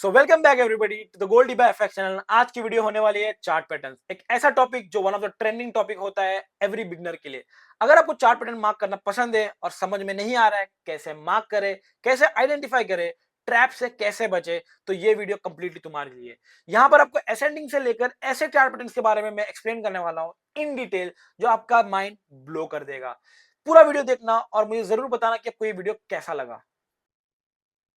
So welcome back everybody to the gold diba FX channel. आज की video होने वाली है चार्ट पैटर्न, एक ऐसा टॉपिक जो one of the trending topic होता है एवरी बिगनर के लिए। अगर आपको चार्ट पैटर्न मार्क करना पसंद है और समझ में नहीं आ रहा है कैसे मार्क करे, कैसे आइडेंटिफाई करे, ट्रैप से कैसे बचे, तो ये वीडियो कंप्लीटली तुम्हारे लिए। यहाँ पर आपको असेंडिंग से लेकर ऐसे चार्ट पैटर्न के बारे में मैं एक्सप्लेन करने वाला हूँ इन डिटेल, जो आपका माइंड ब्लो कर देगा। पूरा वीडियो देखना और मुझे जरूर बताना कि आपको ये वीडियो कैसा लगा।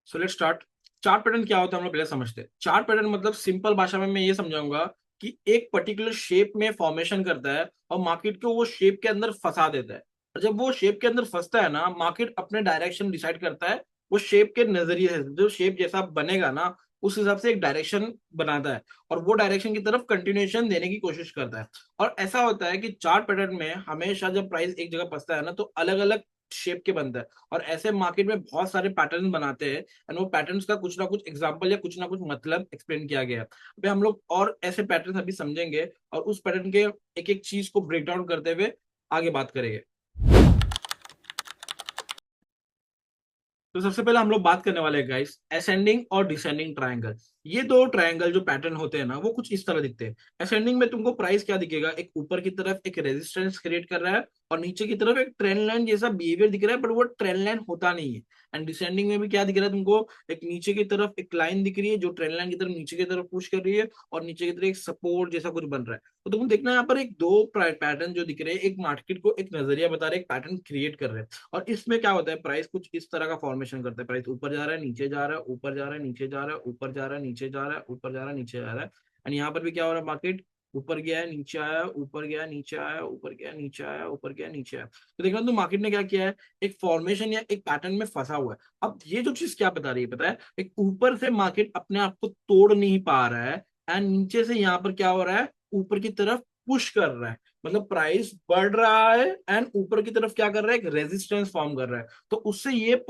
So let start. Chart pattern क्या होता है हम लोग पहले समझते हैं। चार्ट पैटर्न मतलब सिंपल भाषा में मैं ये समझाऊंगा कि एक पर्टिकुलर शेप में फॉर्मेशन करता है और मार्केट को वो शेप के अंदर फंसा देता है। और जब वो शेप के अंदर फंसता है ना, मार्केट अपने डायरेक्शन डिसाइड करता है। वो शेप के नजरिए से जो शेप जैसा बनेगा ना, उस हिसाब से एक डायरेक्शन बनाता है और वो डायरेक्शन की तरफ कंटिन्यूएशन देने की कोशिश करता है। और ऐसा होता है कि चार्ट पैटर्न में हमेशा जब प्राइस एक जगह फंसता है ना, तो अलग अलग शेप के बनता है। और ऐसे मार्केट में बहुत सारे पैटर्न बनाते हैं एंड वो पैटर्न्स का कुछ ना कुछ एग्जांपल या कुछ ना कुछ मतलब एक्सप्लेन किया गया है। अभी हम लोग और ऐसे पैटर्न अभी समझेंगे और उस पैटर्न के एक एक चीज को ब्रेक डाउन करते हुए आगे बात करेंगे। तो सबसे पहले हम लोग बात करने वाले हैं गाइस, असेंडिंग और डिसेंडिंग ट्रायंगल। ये दो ट्रायंगल जो पैटर्न होते हैं ना, वो कुछ इस तरह दिखते हैं। असेंडिंग में तुमको प्राइस क्या दिखेगा, एक ऊपर की तरफ एक रेजिस्टेंस क्रिएट कर रहा है और नीचे की तरफ एक ट्रेंड लाइन जैसा बिहेवियर दिख रहा है, बट वो ट्रेंड लाइन होता नहीं है। एंड डिसेंडिंग में भी क्या दिख रहा है तुमको, एक नीचे की तरफ एक लाइन दिख रही है जो ट्रेंड लाइन की तरफ नीचे की तरफ पुश कर रही है और नीचे की तरफ एक सपोर्ट जैसा कुछ बन रहा है। तो तुम देखना यहाँ पर एक दो पैटर्न जो दिख रहे हैं, एक मार्केट को एक नजरिया बता रहे हैं, एक पैटर्न क्रिएट कर रहे हैं। और इसमें क्या होता है, प्राइस कुछ इस तरह का फॉर्मेशन करता है। प्राइस ऊपर जा रहा है, नीचे जा रहा है, ऊपर जा रहा है, नीचे जा रहा है, ऊपर जा रहा है, नीचे जा रहा है, ऊपर जा रहा है, नीचे जा रहा है। एंड यहाँ पर भी क्या हो रहा है, मार्केट ऊपर गया है, नीचे आया, ऊपर गया, नीचे आया, ऊपर गया, नीचे आया, ऊपर गया, नीचे आया। तो देखना तो मार्केट ने क्या किया है, एक फॉर्मेशन या एक पैटर्न में फंसा हुआ है। अब ये जो चीज क्या बता रही है पता है, एक ऊपर से मार्केट अपने आप को तोड़ नहीं पा रहा है एंड नीचे से यहाँ पर क्या हो रहा है, ऊपर की तरफ पुश कर रहा है। मतलब प्राइस बढ़ रहा है एंड ऊपर की तरफ क्या कर रहा है, एक रेजिस्टेंस फॉर्म कर रहा है। तो उससे ये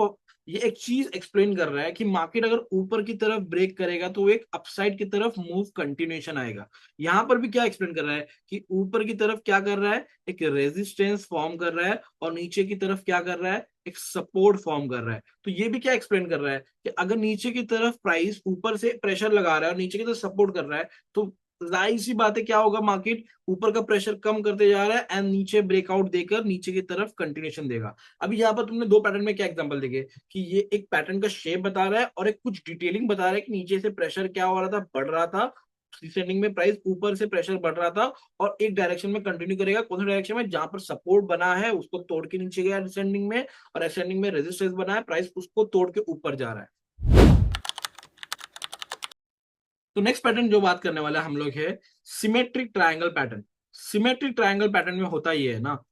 एक चीज एक्सप्लेन कर रहा है कि मार्केट अगर ऊपर की तरफ ब्रेक करेगा तो एक अपसाइड की तरफ मूव कंटिन्यूएशन आएगा। यहां पर भी क्या एक्सप्लेन कर रहा है कि ऊपर की तरफ क्या कर रहा है, एक रेजिस्टेंस फॉर्म कर रहा है और नीचे की तरफ क्या कर रहा है, एक सपोर्ट फॉर्म कर रहा है। तो ये भी क्या एक्सप्लेन कर रहा है कि अगर नीचे की तरफ प्राइस ऊपर से प्रेशर लगा रहा है और नीचे की तरफ सपोर्ट कर रहा है, तो जाहिर सी बात है क्या होगा, मार्केट ऊपर का प्रेशर कम करते जा रहा है एंड नीचे ब्रेकआउट देकर नीचे की तरफ कंटिन्यूएशन देगा। अभी यहाँ पर तुमने दो पैटर्न में क्या एग्जांपल देखे कि ये एक पैटर्न का शेप बता रहा है और एक कुछ डिटेलिंग बता रहा है कि नीचे से प्रेशर क्या हो रहा था, बढ़ रहा था। डिसेंडिंग में प्राइस ऊपर से प्रेशर बढ़ रहा था और एक डायरेक्शन में कंटिन्यू करेगा। कौन सा डायरेक्शन में, जहां पर सपोर्ट बना है उसको तोड़ के नीचे गया डिसेंडिंग में, और असेंडिंग में रेजिस्टेंस बना है, प्राइस उसको तोड़ के ऊपर जा रहा है। तो नेक्स्ट पैटर्न जो बात करने वाला हम लोग है, symmetric triangle pattern. Symmetric triangle pattern में होता ये है ना,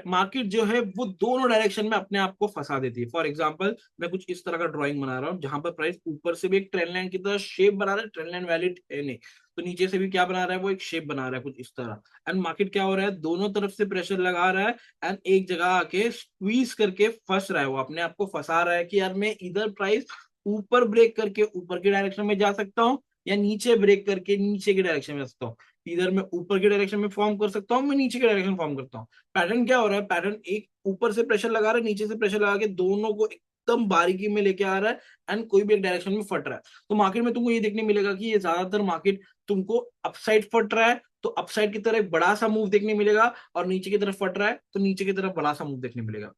मार्केट जो है वो दोनों डायरेक्शन में अपने आप को फंसा देती है। फॉर एग्जांपल मैं कुछ इस तरह का ड्राइंग बना रहा हूँ जहां पर प्राइस ऊपर से भी एक ट्रेंड लाइन की तरह शेप बना रहा है, ट्रेंड लाइन वैलिड है नहीं, तो नीचे से भी क्या बना रहा है, वो एक शेप बना रहा है कुछ इस तरह। एंड मार्केट क्या हो रहा है, दोनों तरफ से प्रेशर लगा रहा है एंड एक जगह आके स्क्वीज करके फंस रहा है, वो अपने आप को फंसा रहा है कि यार मैं इधर प्राइस ऊपर ब्रेक करके ऊपर की डायरेक्शन में जा सकता हूँ या नीचे ब्रेक करके नीचे की डायरेक्शन में जा सकता हूँ। इधर मैं ऊपर की डायरेक्शन में फॉर्म कर सकता हूँ, मैं नीचे की डायरेक्शन फॉर्म करता हूँ। पैटर्न क्या हो रहा है, पैटर्न एक ऊपर से प्रेशर लगा रहा है, नीचे से प्रेशर लगा के दोनों को एकदम बारीकी में लेके आ रहा है एंड कोई भी एक डायरेक्शन में फट रहा है। तो मार्केट में तुमको ये देखने मिलेगा कि ये ज्यादातर मार्केट तुमको अपसाइड फट रहा है, तो अपसाइड की तरफ एक बड़ा सा मूव देखने मिलेगा, और नीचे की तरफ फट रहा है तो नीचे की तरफ बड़ा सा मूव देखने मिलेगा।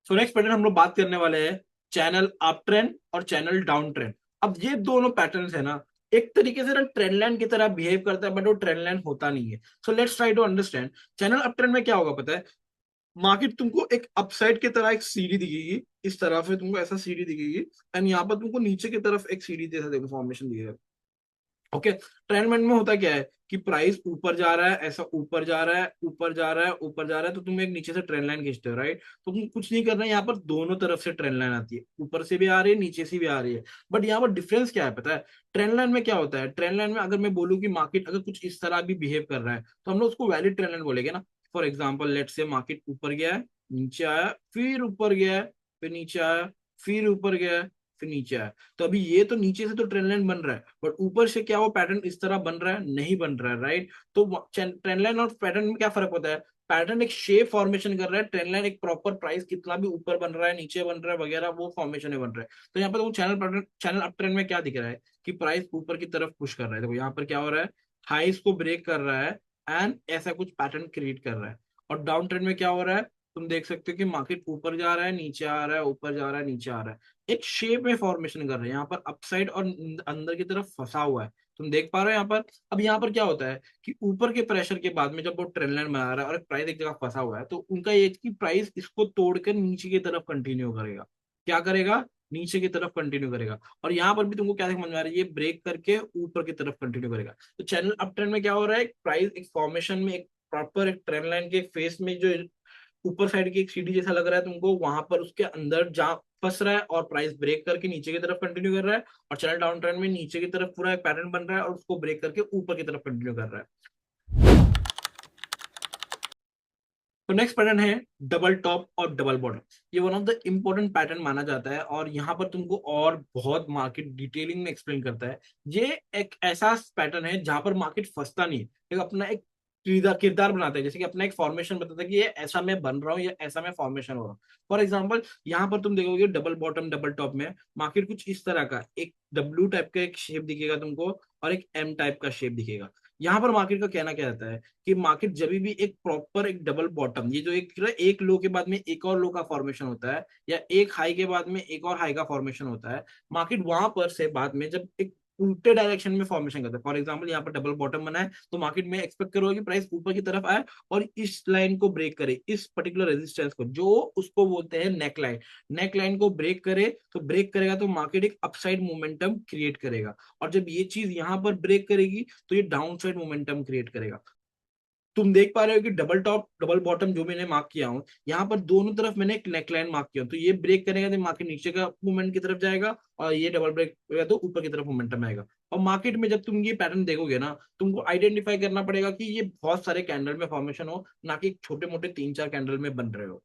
सो नेक्स्ट पैटर्न हम लोग बात करने वाले हैं, चैनल अप ट्रेंड और चैनल डाउन ट्रेंड। अब ये दोनों पैटर्न्स है ना, एक तरीके से ना ट्रेंड लाइन की तरह बिहेव करता है, बट वो ट्रेंड लाइन होता नहीं है। So let's try to understand. Channel up trend में क्या होगा पता है, मार्केट तुमको एक अपसाइड की तरह एक सीढ़ी दिखेगी, इस तरह से तुमको ऐसा सीढ़ी दिखेगी एंड यहाँ पर तुमको नीचे की तरफ एक सीढ़ी जैसा देखो फॉर्मेशन दिखेगा। ओके, ट्रेंड में होता क्या है कि प्राइस ऊपर जा रहा है, ऐसा ऊपर जा रहा है, ऊपर जा रहा है, ऊपर जा रहा है, तो तुम एक नीचे से ट्रेंड लाइन खींचते हो, राइट। तो तुम कुछ नहीं करना है, यहाँ पर दोनों तरफ से ट्रेंड लाइन आती है, ऊपर से भी आ रही है, नीचे से भी आ रही है। बट यहाँ पर डिफरेंस क्या है पता है, ट्रेंड लाइन में क्या होता है, ट्रेंड लाइन में अगर मैं बोलूँ कि मार्केट अगर कुछ इस तरह भी बिहेव कर रहा है तो हम लोग उसको वैलिड ट्रेंड लाइन बोलेंगे ना। फॉर एग्जाम्पल लेट से मार्केट ऊपर गया है, नीचे आया, फिर ऊपर गया है, फिर नीचे आया, फिर ऊपर गया है, फिर नीचे आया। तो अभी ये तो नीचे से तो ट्रेंड लाइन बन रहा है, बट ऊपर से क्या वो पैटर्न इस तरह बन रहा है, नहीं बन रहा है, राइट। तो ट्रेंड लाइन और पैटर्न में क्या फर्क होता है, पैटर्न एक शेप फॉर्मेशन कर रहा है, ट्रेंड लाइन एक प्रॉपर प्राइस कितना भी ऊपर बन रहा है नीचे बन रहा है वगैरह वो फॉर्मेशन में बन रहा है। तो यहाँ पर देखो channel pattern, channel up trend में क्या दिख रहा है कि प्राइस ऊपर की तरफ पुश कर रहा है। देखो यहाँ पर क्या हो रहा है, हाइस को ब्रेक कर रहा है एंड ऐसा कुछ पैटर्न क्रिएट कर रहा है। और डाउन ट्रेंड में क्या हो रहा है, तुम देख सकते हो कि मार्केट ऊपर जा रहा है नीचे आ रहा है, ऊपर जा रहा है नीचे आ रहा है, एक शेप में फॉर्मेशन कर रहे हैं। यहाँ पर अपसाइड और अंदर की तरफ फंसा हुआ है, तुम देख पा रहे हो यहाँ पर। अब यहाँ पर क्या होता है कि ऊपर के प्रेशर के बाद में जब वो ट्रेंड लाइन बना रहा है और प्राइस एक जगह फंसा हुआ है, तो उनका ये है कि प्राइस इसको तोड़कर नीचे की तरफ कंटिन्यू करेगा। क्या करेगा, नीचे की तरफ कंटिन्यू करेगा। और यहाँ पर भी तुमको क्या समझ में आ रहा है, ये ब्रेक करके ऊपर की तरफ कंटिन्यू करेगा। तो चैनल अप ट्रेंड में क्या हो रहा है, प्राइस एक फॉर्मेशन में एक प्रॉपर एक ट्रेंड लाइन के फेस में जो ऊपर साइड की एक सीढ़ी जैसा लग रहा है तुमको, वहां पर उसके अंदर जा फंस रहा है और प्राइस ब्रेक करके नीचे की तरफ कंटिन्यू कर रहा है। और चैनल डाउन ट्रेंड में नीचे की तरफ पूरा एक पैटर्न बन रहा है और उसको ब्रेक करके ऊपर की तरफ कंटिन्यू कर रहा है। तो नेक्स्ट पैटर्न है डबल टॉप और डबल बॉटम। ये one of the important pattern माना जाता है और यहाँ पर तुमको और बहुत मार्केट डिटेलिंग में एक्सप्लेन करता है। ये एक ऐसा पैटर्न है जहां पर मार्केट फंसता नहीं है, एक अपना एक किरदार किरदार बनाता है। जैसे कि अपना एक फॉर्मेशन बताता है कि ये ऐसा मैं बन रहा हूँ, या ऐसा मैं फॉर्मेशन हो रहा हूँ। फॉर एग्जाम्पल यहाँ पर तुम देखोगे डबल बॉटम डबल टॉप में मार्केट कुछ इस तरह का एक डब्ल्यू टाइप का एक शेप दिखेगा तुमको और एक एम टाइप का शेप दिखेगा। यहाँ पर मार्केट का कहना क्या रहता है कि मार्केट जब भी एक प्रॉपर एक डबल बॉटम, ये जो एक लो के बाद में एक और लो का फॉर्मेशन होता है या एक हाई के बाद में एक और हाई का फॉर्मेशन होता है, मार्केट वहां पर से बाद में जब एक उल्टे डायरेक्शन में फॉर्मेशन करता है। फॉर एग्जांपल यहाँ पर डबल बॉटम बना है तो मार्केट में एक्सपेक्ट करोगे कि प्राइस ऊपर की तरफ आए और इस लाइन को ब्रेक करे, इस पर्टिकुलर रेजिस्टेंस को जो उसको बोलते हैं नेक लाइन, नेक लाइन को ब्रेक करे। तो ब्रेक करेगा तो मार्केट एक अपसाइड मोमेंटम क्रिएट करेगा। और जब ये चीज यहाँ पर ब्रेक करेगी तो ये डाउन साइड मोमेंटम क्रिएट करेगा। तुम देख पा रहे हो कि डबल टॉप डबल बॉटम जो मैंने मार्क किया हूं, यहाँ पर दोनों तरफ मैंने एक नेकलाइन मार्क किया हूं। तो ये ब्रेक करेगा तो मार्केट नीचे का मूवमेंट की तरफ जाएगा और ये डबल ब्रेक करेगा तो ऊपर की तरफ मोमेंटम आएगा। और मार्केट में जब तुम ये पैटर्न देखोगे ना, तुमको आइडेंटिफाई करना पड़ेगा कि ये बहुत सारे कैंडल में फॉर्मेशन हो, ना कि छोटे मोटे 3-4 कैंडल में बन रहे हो।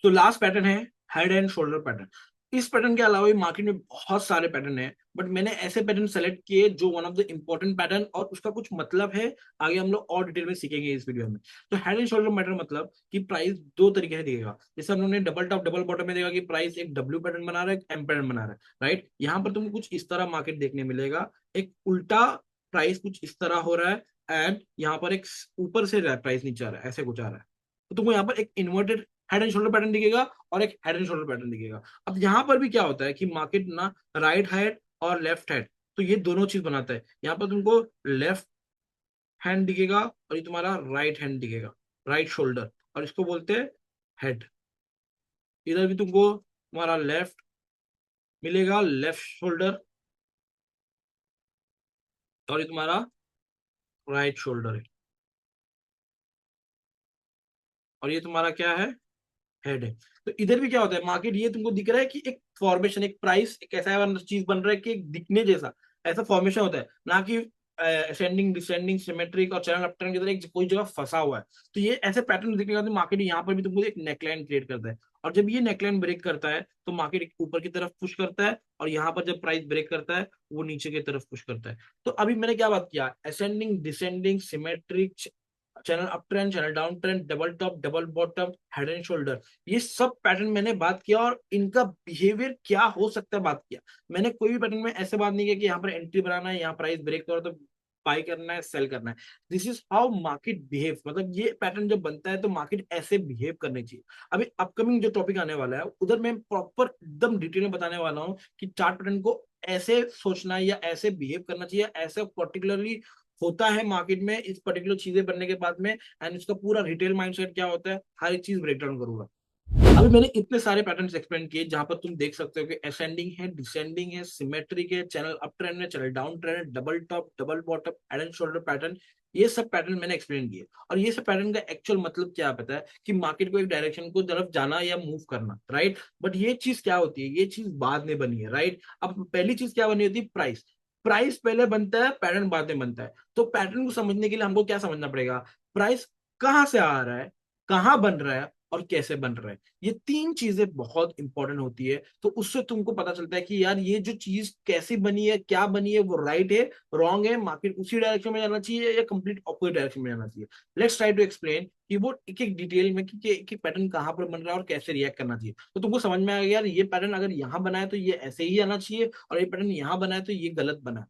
तो लास्ट पैटर्न है हेड एंड शोल्डर पैटर्न। इस पैटर्न के अलावा भी मार्केट में बहुत सारे पैटर्न है, बट मैंने ऐसे पैटर्न सेलेक्ट किए जो one of the important pattern और उसका कुछ मतलब है, आगे हम लोग और डिटेल में सीखेंगे इस वीडियो में। तो हेड एंड शोल्डर पैटर्न मतलब कि प्राइस दो तरीके से दिखेगा। जैसे हम लोगों ने डबल टॉप डबल बॉटम में देखा कि प्राइस एक डब्ल्यू पैटर्न बना रहा है, एक एम पैटर्न बना रहा है, राइट। यहाँ पर तुमको कुछ इस तरह मार्केट देखने मिलेगा, एक उल्टा प्राइस कुछ इस तरह हो रहा है एंड यहाँ पर एक ऊपर से प्राइस नीचे आ रहा है, ऐसे कुछ आ रहा है। तो तुमको यहाँ पर एक inverted head and shoulder pattern दिखेगा और एक हेड एंड शोल्डर पैटर्न दिखेगा। अब यहाँ पर भी क्या होता है कि मार्केट ना राइट हैंड और लेफ्ट हैंड, तो ये दोनों चीज बनाता है। यहाँ पर तुमको लेफ्ट हैंड दिखेगा और ये तुम्हारा राइट हैंड दिखेगा, राइट शोल्डर, और इसको बोलते हैं हेड। इधर भी तुमको तुम्हारा लेफ्ट मिलेगा, लेफ्ट शोल्डर, और ये तुम्हारा राइट शोल्डर है, और ये तुम्हारा क्या है, हेड है। तो इधर भी क्या होता है, मार्केट ये तुमको दिख रहा है कि एक फॉर्मेशन, एक प्राइस, एक ऐसा चीज बन रहा है कि एक दिखने जैसा ऐसा फॉर्मेशन होता है, ना कि असेंडिंग डिसेंडिंग सिमेट्रिक और चैनल अपटर्न की तरह एक कोई जगह फंसा हुआ है। तो ये ऐसे पैटर्न दिखने का मार्केट यहाँ पर भी तुमको एक नेकलाइन क्रिएट करता है। और जब ये नेकलाइन ब्रेक करता है तो मार्केट एक ऊपर की तरफ पुश करता है, और यहाँ पर जब प्राइस ब्रेक करता है वो नीचे की तरफ पुश करता है। तो अभी मैंने क्या बात किया, ascending descending symmetric, channel up trend channel down trend, double top double bottom, head and shoulder, ये सब पैटर्न मैंने बात किया और इनका बिहेवियर क्या हो सकता है बात किया। मैंने कोई भी पैटर्न में ऐसे बात नहीं किया कि यहाँ पर एंट्री बनाना है, यहाँ प्राइस ब्रेक करो तो बाई करना है, सेल करना है। This is how market behave, मतलब ये पैटर्न जब बनता है तो मार्केट ऐसे बिहेव करने चाहिए। अभी अपकमिंग जो टॉपिक आने वाला है उधर मैं प्रॉपर एकदम डिटेल में बताने वाला हूँ कि चार्ट पैटर्न को ऐसे सोचना है या ऐसे बिहेव करना चाहिए, ऐसे पर्टिकुलरली होता है मार्केट में इस पर्टिकुलर चीजें बनने के बाद में, एंड इसका पूरा रिटेल माइंडसेट क्या होता है, हर एक चीज ब्रेक डाउन करूंगा। अभी मैंने इतने सारे पैटर्न्स एक्सप्लेन किए जहां पर तुम देख सकते हो कि असेंडिंग है, डिसेंडिंग है, सिमेट्रिक है, चैनल अप ट्रेंड है, चैनल डाउन ट्रेंड है, double top double bottom, head and shoulder pattern, ये सब पैटर्न मैंने एक्सप्लेन किए। और ये सब पैटर्न का एक्चुअल मतलब क्या पता है कि मार्केट को एक डायरेक्शन को तरफ जाना या मूव करना, राइट। बट ये चीज क्या होती है, ये चीज बाद में बनी है, राइट। अब पहली चीज क्या बनी होती है, प्राइस। प्राइस पहले बनता है, पैटर्न बाद में बनता है। तो पैटर्न को समझने के लिए हमको क्या समझना पड़ेगा, प्राइस कहाँ से आ रहा है, कहाँ बन रहा है, और कैसे बन रहा है। ये तीन चीजें बहुत इंपॉर्टेंट होती है, तो उससे तुमको पता चलता है कि यार ये जो चीज कैसी बनी है, क्या बनी है, वो राइट है, रॉन्ग है, मार्केट उसी डायरेक्शन में जाना चाहिए या कंप्लीट अपोजिट डायरेक्शन में जाना चाहिए। लेट्स ट्राई टू एक्सप्लेन कि वो एक एक डिटेल में कि एक एक पैटर्न कहाँ पर बन रहा है और कैसे रिएक्ट करना चाहिए। तो तुमको समझ में आ गया यार ये पैटर्न अगर यहाँ बना है तो ये ऐसे ही आना चाहिए, और ये पैटर्न यहाँ बना है तो ये गलत बना है।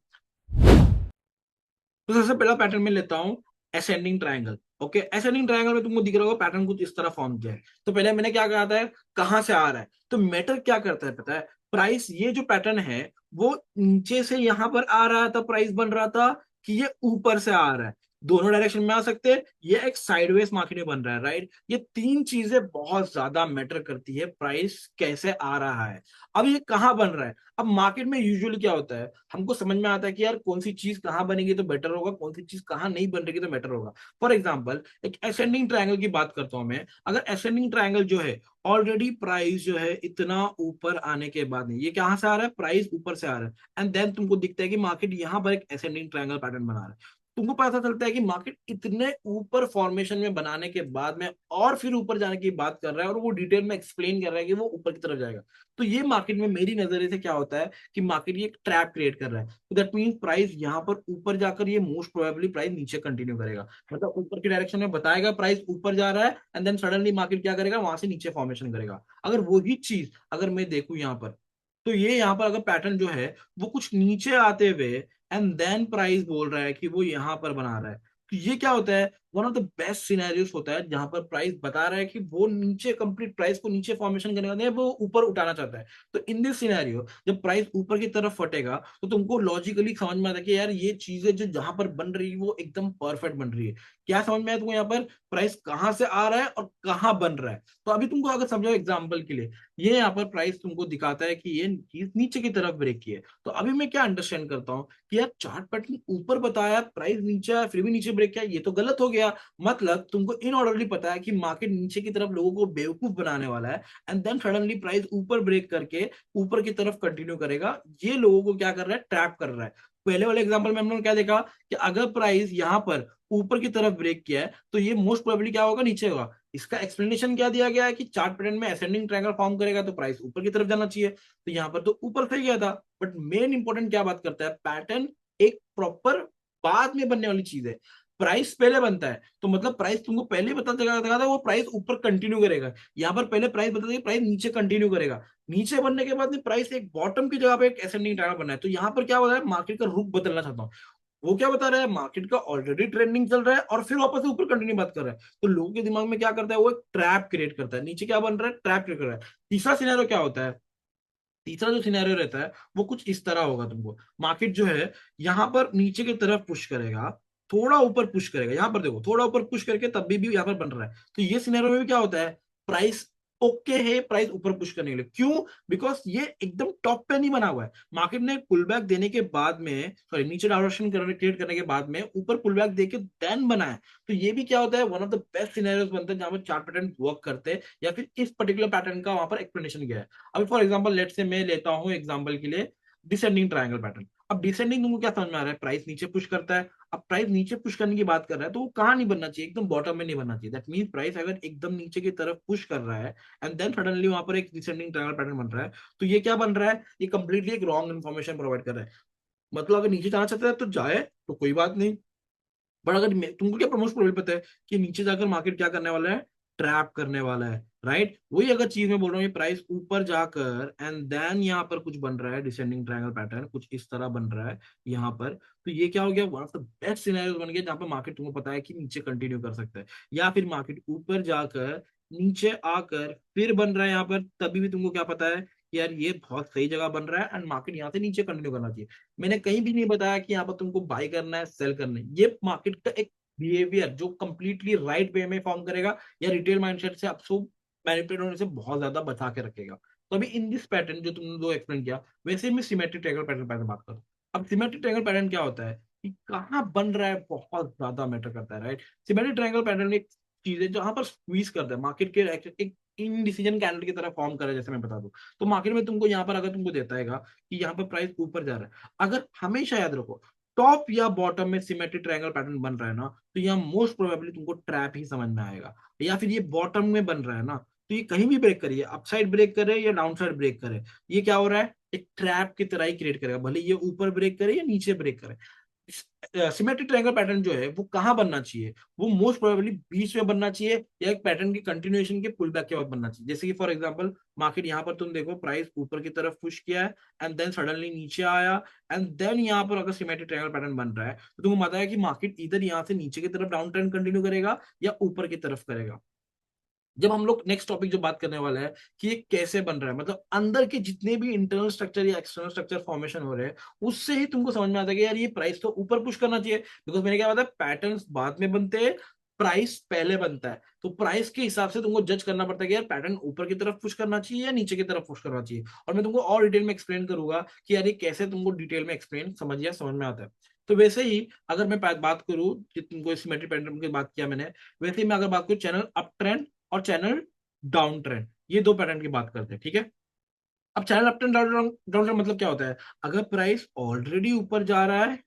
तो सबसे पहला पैटर्न में लेता हूँ ascending triangle. Okay, ascending triangle में तुमको दिख रहा होगा पैटर्न कुछ इस तरह फॉर्म किया है। तो पहले मैंने क्या कहा था, कहां से आ रहा है, तो मैटर क्या करता है पता है, प्राइस, ये जो पैटर्न है वो नीचे से यहां पर आ रहा था, प्राइस बन रहा था, कि ये ऊपर से आ रहा है। दोनों डायरेक्शन में आ सकते हैं, ये एक साइडवेज मार्केट में बन रहा है, राइट। ये तीन चीजें बहुत ज्यादा मैटर करती है प्राइस कैसे आ रहा है। अब ये कहाँ बन रहा है, अब मार्केट में यूजुअली क्या होता है, हमको समझ में आता है कि यार कौन सी चीज कहाँ बनेगी तो बेटर होगा, कौन सी चीज कहाँ नहीं बनेगी तो बेटर होगा। फॉर एग्जाम्पल एक असेंडिंग ट्रायंगल की बात करता हूं मैं। अगर असेंडिंग ट्रायंगल जो है, ऑलरेडी प्राइस जो है इतना ऊपर आने के बाद में, ये कहां से आ रहा है, प्राइस ऊपर से आ रहा है, एंड देन तुमको दिखता है कि मार्केट यहां पर एक असेंडिंग ट्रायंगल पैटर्न बना रहा है। तुमको पता चलता है कि मार्केट इतने ऊपर फॉर्मेशन में बनाने के बाद में और फिर ऊपर जाने की बात कर रहा है, और वो डिटेल में एक्सप्लेन कर रहा है कि वो ऊपर की तरफ जाएगा। तो ये मार्केट में मेरी नजरिए से क्या होता है कि मार्केट ये एक ट्रैप क्रिएट कर रहा है। तो दैट मींस प्राइस यहाँ पर ऊपर जाकर ये मोस्ट प्रोबेबली प्राइस नीचे कंटिन्यू करेगा, मतलब ऊपर की डायरेक्शन में बताएगा प्राइस ऊपर जा रहा है, एंड देन सडनली मार्केट क्या करेगा, वहां से नीचे फॉर्मेशन करेगा। अगर वही चीज अगर मैं देखूं यहाँ पर, तो ये यहाँ पर अगर पैटर्न जो है वो कुछ नीचे आते हुए एंड देन प्राइस बोल रहा है कि वो यहाँ पर बना रहा है, तो ये क्या होता है, one of the best scenarios होता है जहां पर प्राइस बता रहा है कि वो नीचे कंप्लीट प्राइस को नीचे फॉर्मेशन करने का नहीं, वो ऊपर उठाना चाहता है। तो इन दिस सिनेरियो जब प्राइस ऊपर की तरफ फटेगा तो तुमको लॉजिकली समझ में आता है कि यार ये चीजें जो जहां पर बन रही है वो एकदम परफेक्ट बन रही है। क्या समझ में आया तुमको यहाँ पर, प्राइस कहाँ से आ रहा है और कहाँ बन रहा है। तो अभी तुमको अगर समझो एग्जाम्पल के लिए, ये यहाँ पर प्राइस तुमको दिखाता है कि ये चीज नीचे की तरफ ब्रेक की है। तो अभी मैं क्या अंडरस्टैंड करता हूँ कि यार चार्ट पैटर्न ऊपर बताया, प्राइस नीचे आया, फिर भी नीचे ब्रेक किया, ये तो गलत हो गया। मतलब तुमको इन ऑर्डरली पता है कि मार्केट नीचे की तरफ लोगों को बेवकूफ बनाने वाला है, एंड देन सडनली प्राइस ऊपर ब्रेक करके ऊपर की तरफ कंटिन्यू करेगा। ये लोगों को क्या कर रहा है, ट्रैप कर रहा है। पहले वाले एग्जांपल में हमने क्या देखा कि अगर प्राइस यहां पर ऊपर की तरफ ब्रेक किया है तो ये मोस्ट प्रोबेबली क्या होगा, नीचे होगा। इसका एक्सप्लेनेशन क्या दिया गया है कि चार्ट पैटर्न में असेंडिंग ट्रायंगल फॉर्म करेगा तो प्राइस ऊपर की तरफ जाना चाहिए, तो यहाँ पर तो ऊपर से गया था। बट मेन इंपॉर्टेंट क्या बात करता है, पैटर्न एक प्रॉपर बाद में बनने वाली चीज है। प्राइस पहले बनता है तो मतलब प्राइस तुमको पहले ही पता चला था वो प्राइस ऊपर कंटिन्यू करेगा। यहाँ पर पहले प्राइस बता देगा प्राइस नीचे कंटिन्यू करेगा, नीचे बनने के बाद में प्राइस एक बॉटम की जगह पे एक असेंडिंग ट्रायंगल बना है। तो यहाँ पर क्या हो रहा है, मार्केट का रुख बदलना चाहता हूँ। वो क्या बता रहा है, मार्केट का ऑलरेडी ट्रेंडिंग चल रहा है और फिर वापस से ऊपर कंटिन्यू बात कर रहा है। तो लोगों के दिमाग में क्या करता है, वो एक ट्रैप क्रिएट करता है, नीचे क्या बन रहा है, ट्रैप क्रिएट कर रहा है। तीसरा सिनेरियो क्या होता है, तीसरा जो सिनेरियो रहता है वो कुछ इस तरह होगा तुमको, मार्केट जो है यहाँ पर नीचे की तरफ पुश करेगा, थोड़ा ऊपर पुश करेगा, यहाँ पर देखो थोड़ा ऊपर पुश करके तब भी यहाँ पर बन रहा है। तो ये सिनेरियो में भी क्या होता है, प्राइस ओके है, प्राइस ऊपर पुश करने के लिए, क्यों, बिकॉज ये एकदम टॉप पे नहीं बना हुआ है। मार्केट ने पुल बैक देने के बाद में, सॉरी नीचे डायरेक्शन क्रिएट करने के बाद में ऊपर पुल बैक देके देन बना है। तो ये भी क्या होता है, one of the best scenarios बनते हैं जहां पर चार्ट पैटर्न वर्क करते हैं, या फिर इस पर्टिकुलर पैटर्न का वहां पर एक्सप्लेनेशन किया है। अभी फॉर एग्जांपल लेट से मैं लेता हूं एग्जांपल के लिए डिसेंडिंग ट्रायंगल पैटर्न। अब डिसेंडिंग तुमको क्या समझ में आ रहा है, प्राइस नीचे पुश करता है। अब प्राइस नीचे पुश करने की बात कर रहा है तो वो कहाँ नहीं बनना चाहिए, एकदम बॉटम में नहीं बनना चाहिए। दैट मीन प्राइस अगर एकदम नीचे की तरफ पुश कर रहा है एंड देन सडनली वहां पर एक डिसेंडिंग ट्रायंगल पैटर्न बन रहा है, तो ये क्या बन रहा है, ये कंप्लीटली एक रॉन्ग इन्फॉर्मेशन प्रोवाइड कर रहा है। मतलब अगर नीचे जाना चाहता है तो जाए, तो कोई बात नहीं। बट अगर तुमको क्या प्रमोशन प्रोबेबल पता है कि नीचे जाकर मार्केट क्या करने वाला है, ट्रैप करने वाला है, राइट। वही अगर चीज मैं बोल रहा हूँ, ये प्राइस ऊपर जाकर एंड देन यहाँ पर कुछ बन रहा है, डिसेंडिंग ट्रायंगल पैटर्न कुछ इस तरह बन रहा है यहाँ पर, तो ये क्या हो गया, one of the best scenarios बन गया जहाँ पर मार्केट तुमको पता है कि नीचे कंटिन्यू कर सकता है, या फिर मार्केट ऊपर जाकर नीचे आकर फिर बन रहा है यहाँ पर, तभी भी तुमको क्या पता है कि यार ये बहुत सही जगह बन रहा है एंड मार्केट यहाँ से नीचे कंटिन्यू करना चाहिए। मैंने कहीं भी नहीं बताया कि यहाँ पर तुमको बाय करना है, सेल करना है। ये मार्केट का एक बिहेवियर जो कंप्लीटली राइट वे में फॉर्म करेगा, या रिटेल माइंडसेट से आपको मैनिपुलेट होने से बहुत ज्यादा बचा के रखेगा। तो अभी इन दिस पैटर्न जो तुमने दो एक्सप्लेन किया, वैसे मैं सिमेट्रिक ट्रायंगल पैटर्न पैटर्न बात करूँ। अब सिमेट्रिक ट्रायंगल पैटर्न क्या होता है कि कहाँ बन रहा है, बहुत ज्यादा मैटर करता है, राइट। सिमेट्रिक ट्रायंगल पैटर्न एक चीज है जहां पर स्क्वीज करता है मार्केट के एक इनडिसीजन कैंडल की तरह फॉर्म करे, जैसे मैं बता दूं। तो मार्केट में तुमको यहाँ पर अगर तुमको देता है कि यहाँ पर प्राइस ऊपर जा रहा है, अगर हमेशा याद रखो टॉप या बॉटम में सिमेट्रिक ट्रायंगल पैटर्न बन रहा है ना, तो यहाँ मोस्ट प्रोबेबली तुमको ट्रैप ही समझ में आएगा। या फिर ये बॉटम में बन रहा है ना, तो ये कहीं भी ब्रेक करिए, अपसाइड ब्रेक करे या डाउन साइड ब्रेक करे, ये क्या हो रहा है, एक ट्रैप की तरह ही क्रिएट करेगा, भले ये ऊपर ब्रेक करे या नीचे ब्रेक करे। सिमेट्रिक ट्रायंगल पैटर्न जो है वो कहाँ बनना चाहिए, वो मोस्ट प्रोबेबली बीच में बनना चाहिए, या एक पैटर्न की कंटिन्यूएशन के पुल बैक के वक्त बनना चाहिए। जैसे कि फॉर एग्जांपल मार्केट यहाँ पर तुम देखो प्राइस ऊपर की तरफ पुश किया है, एंड देन सडनली नीचे आया, एंड देन यहाँ पर अगर सिमेट्रिक ट्रायंगल पैटर्न बन रहा है तो तुमको पता है कि मार्केट इधर यहाँ से नीचे की तरफ डाउन ट्रेंड कंटिन्यू करेगा या ऊपर की तरफ करेगा। जब हम लोग नेक्स्ट टॉपिक जो बात करने वाला है कि ये कैसे बन रहा है, मतलब अंदर के जितने भी इंटरनल स्ट्रक्चर या एक्सटर्नल स्ट्रक्चर फॉर्मेशन हो रहे हैं, उससे ही तुमको समझ में आता है कि यार ये प्राइस तो ऊपर पुश करना चाहिए। बिकॉज मैंने क्या बताया, पैटर्न्स बाद में बनते हैं, प्राइस पहले बनता है, तो प्राइस के हिसाब से तुमको जज करना पड़ता है कि यार पैटर्न ऊपर की तरफ पुश करना चाहिए या नीचे की तरफ पुश करना चाहिए। और मैं तुमको और डिटेल में एक्सप्लेन करूंगा कि यार ये कैसे तुमको डिटेल में एक्सप्लेन समझ में आता है। तो वैसे ही अगर मैं बात करूं, तुमको सिमेट्रिक पैटर्न की बात किया मैंने, वैसे ही मैं अगर बात करूं चैनल अप ट्रेंड और चैनल डाउन ट्रेंड, ये दो पैटर्न की बात करते हैं, ठीक है। अब channel up trend down down trend मतलब क्या होता है, अगर प्राइस ऑलरेडी ऊपर जा रहा है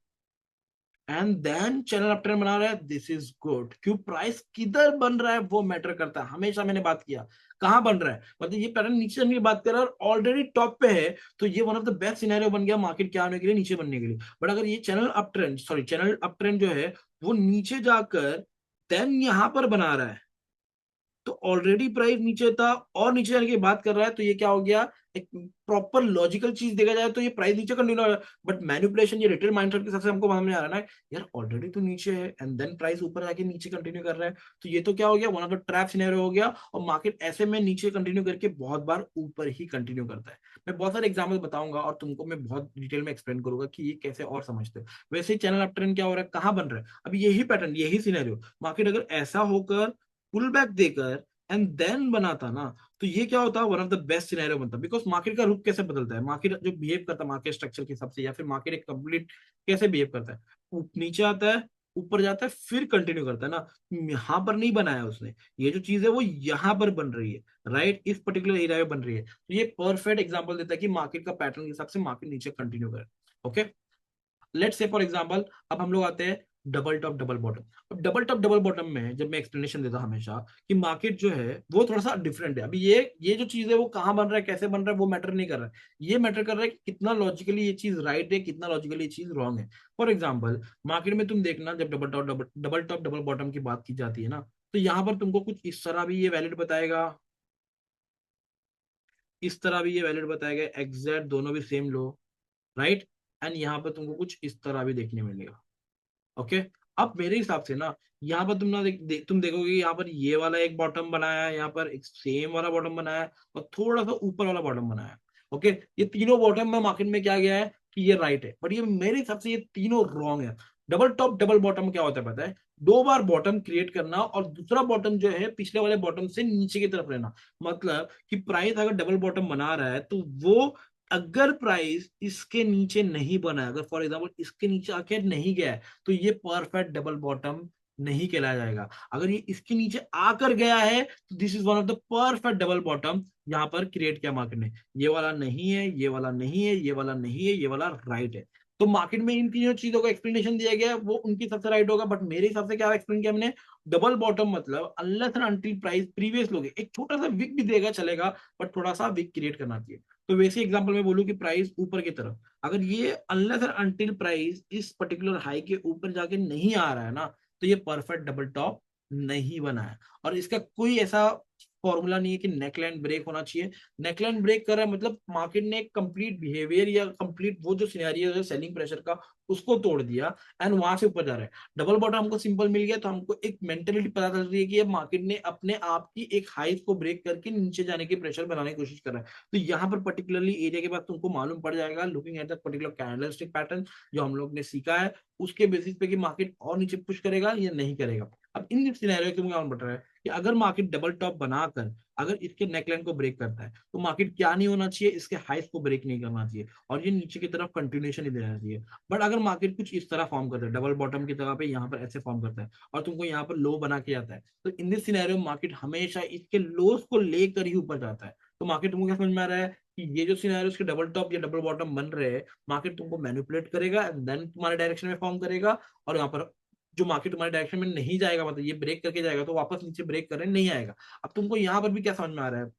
and then channel up trend बना रहा है, दिस इज गुड। क्यों, प्राइस किधर बन रहा है वो मैटर करता है, हमेशा मैंने बात किया कहां बन रहा है, मतलब ये पैटर्न नीचे जाने की बात कर रहा है और ऑलरेडी टॉप पे है, तो ये one of the best scenario बन गया मार्केट क्या होने के लिए, नीचे बनने के लिए। बट अगर ये चैनल अप ट्रेंड जो है वो नीचे जाकर देन यहां पर बना रहा है, तो ऑलरेडी प्राइस नीचे था और नीचे जाने की बात कर रहा है, तो ये क्या हो गया, एक प्रॉपर लॉजिकल चीज देखा जाए तो ये प्राइस नीचे कंटिन्यू हो रहा है। बट मैनिपुलेशन, ये रिटेल माइंडसेट के हिसाब से हमको समझ में आ रहा है ना, यार ऑलरेडी तो नीचे है एंड देन प्राइस ऊपर जाके नीचे कंटिन्यू कर रहा है, तो ये तो क्या हो गया, one of the trap scenario हो गया। और मार्केट ऐसे में नीचे कंटिन्यू करके बहुत बार ऊपर ही कंटिन्यू करता है। मैं बहुत सारे एग्जाम्पल बताऊंगा और तुमको मैं बहुत डिटेल में एक्सप्लेन करूंगा कि ये कैसे और समझते हो। वैसे ही चैनल अप ट्रेंड क्या हो रहा है, कहाँ बन रहा है, अभी यही पैटर्न, यही सिनेरियो, मार्केट अगर ऐसा होकर पुल बैक देकर एंड देन बनाता ना, तो ये क्या होता है, one of the best scenario बनता। बिकॉज मार्केट का रुख कैसे बदलता है, मार्केट जो बिहेव करता है मार्केट स्ट्रक्चर के हिसाब से, या फिर मार्केट एक कंप्लीट कैसे बिहेव करता है, नीचे आता है, ऊपर जाता है, फिर कंटिन्यू करता है ना। यहाँ पर नहीं बनाया उसने, ये जो चीज है वो यहाँ पर बन रही है, राइट, इस पर्टिकुलर एरिया में बन रही है, तो ये परफेक्ट एग्जांपल देता है कि मार्केट का पैटर्न के हिसाब से मार्केट नीचे कंटिन्यू करे। Okay, let's say for example अब हम लोग आते हैं डबल टॉप डबल बॉटम। अब डबल टॉप डबल बॉटम में जब मैं एक्सप्लेनेशन देता हूं हमेशा कि मार्केट जो है वो थोड़ा सा डिफरेंट है। अभी ये जो चीज है वो कहाँ बन रहा है, कैसे बन रहा है, वो मैटर नहीं कर रहा है, ये मैटर कर रहा है कि कितना लॉजिकली ये चीज राइट है, कितना लॉजिकली ये चीज रॉन्ग है। फॉर एग्जाम्पल मार्केट में तुम देखना, जब डबल टॉप डबल बॉटम की बात की जाती है ना, तो यहाँ पर तुमको कुछ इस तरह भी ये वैलिड बताएगा, इस तरह भी ये वैलिड बताएगा, एग्जैक्ट दोनों भी सेम लो, राइट, एंड यहाँ पर तुमको कुछ इस तरह भी देखने मिलेगा। ओके, अब मेरे हिसाब से ना यहाँ पर तुम ना तुम देखोगे यहाँ पर ये वाला एक बॉटम बनाया है, यहाँ पर एक सेम वाला बॉटम बनाया है, और थोड़ा सा ऊपर वाला बॉटम बनाया है। ओके, ये तीनों बॉटम में मार्केट में क्या गया है कि ये राइट है, बट ये मेरे हिसाब से ये तीनों रॉन्ग है। डबल टॉप डबल बॉटम क्या होता है पता है, दो बार बॉटम क्रिएट करना और दूसरा बॉटम जो है पिछले वाले बॉटम से नीचे की तरफ रहना। मतलब कि प्राइस अगर डबल बॉटम बना रहा है तो वो, अगर प्राइस इसके नीचे नहीं बना है, अगर फॉर एग्जांपल इसके नीचे आके नहीं गया है, तो ये परफेक्ट डबल बॉटम नहीं कहलाया जाएगा। अगर ये इसके नीचे आकर गया है तो this is one of the perfect double bottom यहाँ पर क्रिएट किया मार्केट ने। ये वाला नहीं है, ये वाला नहीं है, ये वाला नहीं है, ये वाला राइट है। तो मार्केट में इन तीनों चीजों का एक्सप्लेनेशन दिया गया है, वो उनकी सबसे राइट होगा, बट मेरे हिसाब से क्या एक्सप्लेन किया मैंने, डबल बॉटम मतलब unless and until price previous लोगे, एक छोटा सा विक भी देगा चलेगा, बट थोड़ा सा विक क्रिएट करना चाहिए। तो वैसे एग्जांपल में बोलूं कि प्राइस ऊपर की तरफ, अगर ये अनलेस एंड अनटिल प्राइस इस पर्टिकुलर हाई के ऊपर जाके नहीं आ रहा है ना, तो ये परफेक्ट डबल टॉप नहीं बना है। और इसका कोई ऐसा फॉर्मूला नहीं है कि नेकलाइन ब्रेक होना चाहिए। नेकलाइन ब्रेक कर रहा है मतलब मार्केट ने कंप्लीट बिहेवियर या कंप्लीट वो जो सिनेरियो है सेलिंग प्रेशर का, उसको तोड़ दिया एंड वहां से ऊपर जा रहा है। डबल बॉटम हमको सिंपल मिल गया, तो हमको एक मेंटेलिटी पता चल रही है कि मार्केट ने अपने आप की एक हाइस को ब्रेक करके नीचे जाने की प्रेशर बनाने की कोशिश कर रहा है। तो यहाँ पर पर्टिकुलरली एरिया के बाद तुमको मालूम पड़ जाएगा, looking at the particular candlestick pattern जो हम लोग ने सीखा है, उसके बेसिस पे कि मार्केट और नीचे पुश करेगा या नहीं करेगा। अब इन सिनेरियो के मुझे पड़ रहा है कि अगर मार्केट डबल टॉप बनाकर अगर इसके नेकलाइन को ब्रेक करता है, तो मार्केट क्या नहीं होना चाहिए, इसके हाइस को ब्रेक नहीं करना चाहिए और ये नीचे की तरफ कंटिन्यूएशन ही देना चाहिए। बट अगर मार्केट कुछ इस तरह फॉर्म करता है, डबल बॉटम की तरह पे यहाँ पर ऐसे फॉर्म करता है और तुमको यहाँ पर लो बना के जाता है, तो इन दिस सिनेरियो मार्केट हमेशा इसके लोस को लेकर ही ऊपर जाता है। तो मार्केट तुमको क्या समझ में आ रहा है कि ये जो सिनेरियो इसके डबल टॉप या डबल बॉटम बन रहे हैं, मार्केट तुमको मैनिपुलेट करेगा एंड देन तुम्हारे डायरेक्शन में फॉर्म करेगा, और यहाँ पर जो मार्केट तुम्हारे डायरेक्शन में नहीं जाएगा, मतलब ये ब्रेक करके जाएगा तो वापस नीचे ब्रेक करने नहीं आएगा। अब तुमको यहाँ पर भी क्या समझ में आ रहा है